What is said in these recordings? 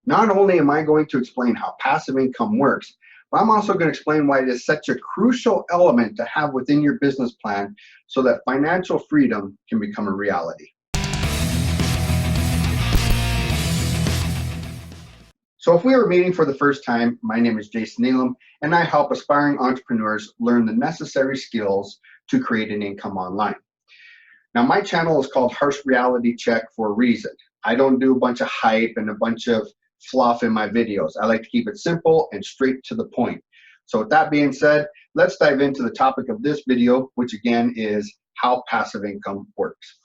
Not only am I going to explain how passive income works, but I'm also going to explain why it is such a crucial element to have within your business plan so that financial freedom can become a reality. So if we were meeting for the first time, my name is Jason Neelam, and I help aspiring entrepreneurs learn the necessary skills to create an income online. Now, my channel is called Harsh Reality Check for a reason. I don't do a bunch of hype and a bunch of fluff in my videos. I like to keep it simple and straight to the point. So with that being said, let's dive into the topic of this video, which again is how passive income works.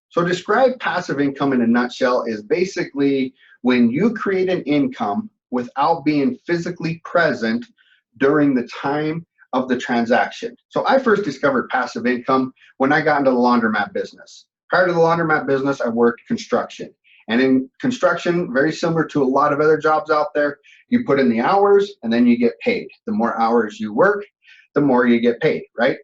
So describe passive income in a nutshell is basically when you create an income without being physically present during the time of the transaction. So I first discovered passive income when I got into the laundromat business. Prior to the laundromat business, I worked construction. And in construction, very similar to a lot of other jobs out there, you put in the hours and then you get paid. The more hours you work, the more you get paid, right?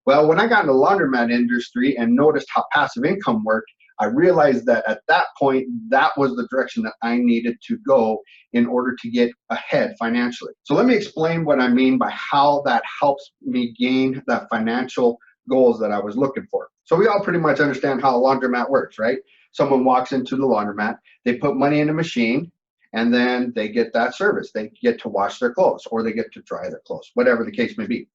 Well, when I got into the laundromat industry and noticed how passive income worked, I realized that at that point, that was the direction that I needed to go in order to get ahead financially. So let me explain what I mean by how that helps me gain that financial goals that I was looking for. So we all pretty much understand how a laundromat works, right? Someone walks into the laundromat, they put money in a machine, and then they get that service. They get to wash their clothes or they get to dry their clothes, whatever the case may be.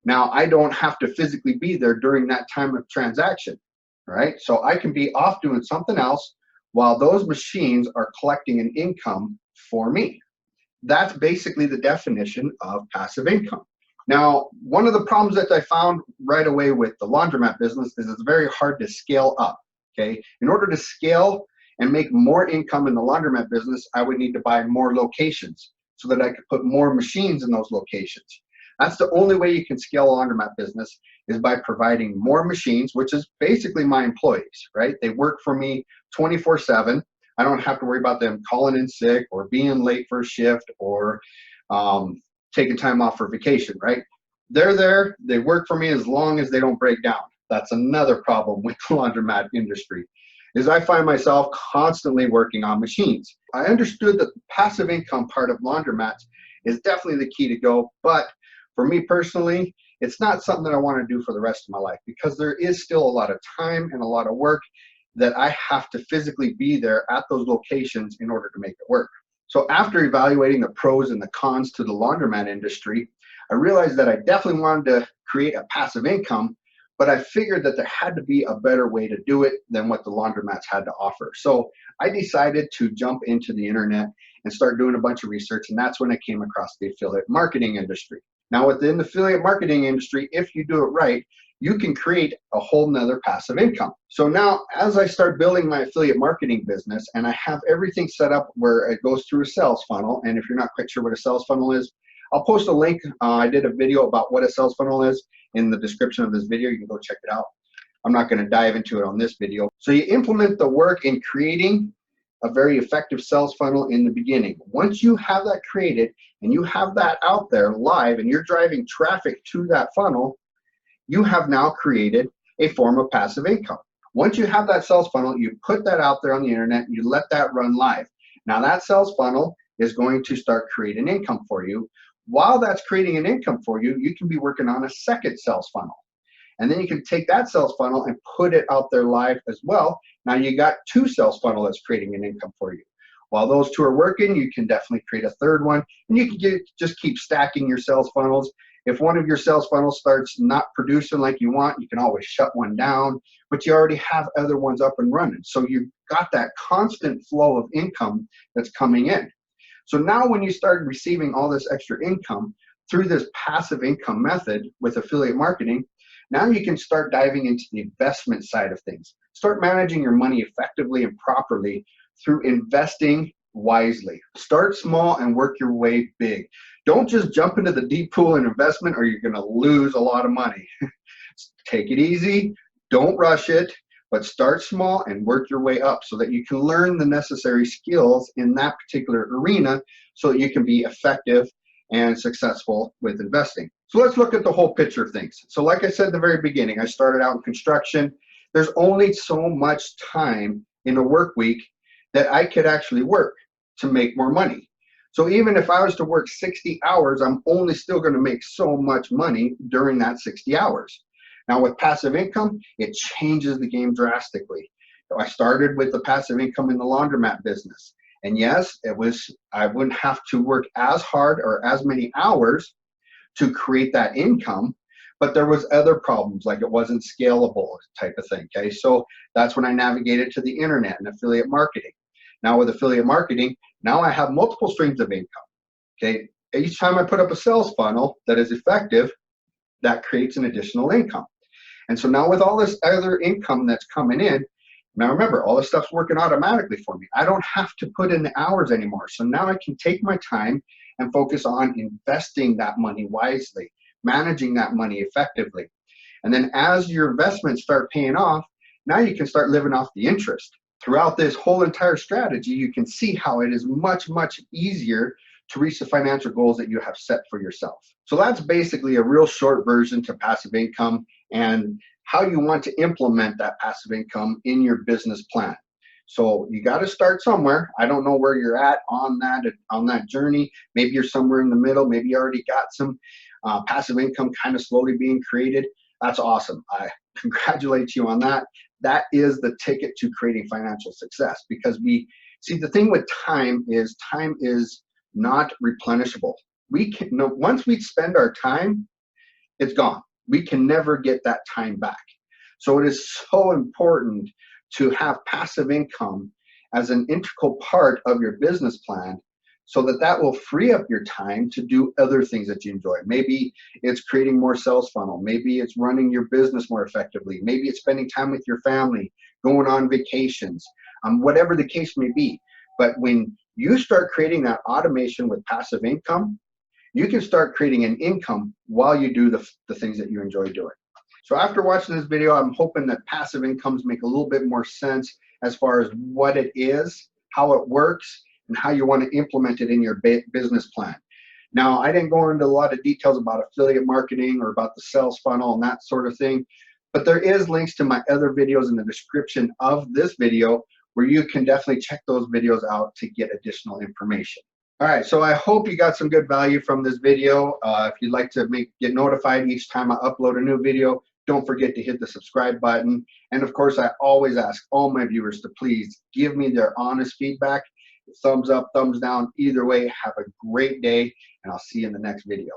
Now, I don't have to physically be there during that time of transaction, right? So I can be off doing something else while those machines are collecting an income for me. That's basically the definition of passive income. Now, one of the problems that I found right away with the laundromat business is it's very hard to scale up, okay? In order to scale and make more income in the laundromat business, I would need to buy more locations so that I could put more machines in those locations. That's the only way you can scale a laundromat business is by providing more machines, which is basically my employees, right? They work for me 24/7. I don't have to worry about them calling in sick or being late for a shift or taking time off for vacation, right? They're there, they work for me as long as they don't break down. That's another problem with the laundromat industry, is I find myself constantly working on machines. I understood that the passive income part of laundromats is definitely the key to go, but for me personally, it's not something that I want to do for the rest of my life because there is still a lot of time and a lot of work that I have to physically be there at those locations in order to make it work. So after evaluating the pros and the cons to the laundromat industry, I realized that I definitely wanted to create a passive income, but I figured that there had to be a better way to do it than what the laundromats had to offer. So I decided to jump into the internet and start doing a bunch of research, and that's when I came across the affiliate marketing industry. Now, within the affiliate marketing industry, if you do it right, you can create a whole nother passive income. So now, as I start building my affiliate marketing business and I have everything set up where it goes through a sales funnel, and if you're not quite sure what a sales funnel is, I'll post a link. I did a video about what a sales funnel is in the description of this video. You can go check it out. I'm not going to dive into it on this video. So you implement the work in creating a very effective sales funnel in the beginning. Once you have that created and you have that out there live and you're driving traffic to that funnel, you have now created a form of passive income. Once you have that sales funnel, you put that out there on the internet and you let that run live. Now that sales funnel is going to start creating income for you. While that's creating an income for you, you can be working on a second sales funnel. And then you can take that sales funnel and put it out there live as well. Now you got two sales funnels that's creating an income for you. While those two are working, you can definitely create a third one, and you can just keep stacking your sales funnels. If one of your sales funnels starts not producing like you want, you can always shut one down, but you already have other ones up and running. So you've got that constant flow of income that's coming in. So now when you start receiving all this extra income through this passive income method with affiliate marketing, now you can start diving into the investment side of things. Start managing your money effectively and properly through investing wisely. Start small and work your way big. Don't just jump into the deep pool in investment or you're going to lose a lot of money. Take it easy. Don't rush it, but start small and work your way up so that you can learn the necessary skills in that particular arena so that you can be effective and successful with investing. So let's look at the whole picture of things. So like I said at the very beginning, I started out in construction. There's only so much time in a work week that I could actually work. to make more money. So even if I was to work 60 hours, I'm only still going to make so much money during that 60 hours. Now with passive income, it changes the game drastically. So I started with the passive income in the laundromat business. And yes, I wouldn't have to work as hard or as many hours to create that income, but there was other problems, like it wasn't scalable type of thing. Okay, so that's when I navigated to the internet and affiliate marketing. Now with affiliate marketing, now I have multiple streams of income. Okay, each time I put up a sales funnel that is effective, that creates an additional income. And so now with all this other income that's coming in, now remember, all this stuff's working automatically for me. I don't have to put in the hours anymore. So now I can take my time and focus on investing that money wisely, managing that money effectively. And then as your investments start paying off, now you can start living off the interest. Throughout this whole entire strategy, you can see how it is much, much easier to reach the financial goals that you have set for yourself. So that's basically a real short version to passive income and how you want to implement that passive income in your business plan. So you got to start somewhere. I don't know where you're at on that journey. Maybe you're somewhere in the middle. Maybe you already got some passive income kind of slowly being created. That's awesome. I congratulate you on that. That is the ticket to creating financial success, because we see the thing with time is not replenishable. Once we spend our time, it's gone. We can never get that time back. So it is so important to have passive income as an integral part of your business plan, so that will free up your time to do other things that you enjoy. Maybe it's creating more sales funnel. Maybe it's running your business more effectively. Maybe it's spending time with your family, going on vacations, whatever the case may be. But when you start creating that automation with passive income, you can start creating an income while you do the things that you enjoy doing. So after watching this video, I'm hoping that passive incomes make a little bit more sense as far as what it is, how it works, and how you want to implement it in your business plan. Now, I didn't go into a lot of details about affiliate marketing or about the sales funnel and that sort of thing, but there is links to my other videos in the description of this video where you can definitely check those videos out to get additional information. All right, so I hope you got some good value from this video. If you'd like to get notified each time I upload a new video, don't forget to hit the subscribe button. And of course, I always ask all my viewers to please give me their honest feedback. Thumbs up, thumbs down, either way. Have a great day, and I'll see you in the next video.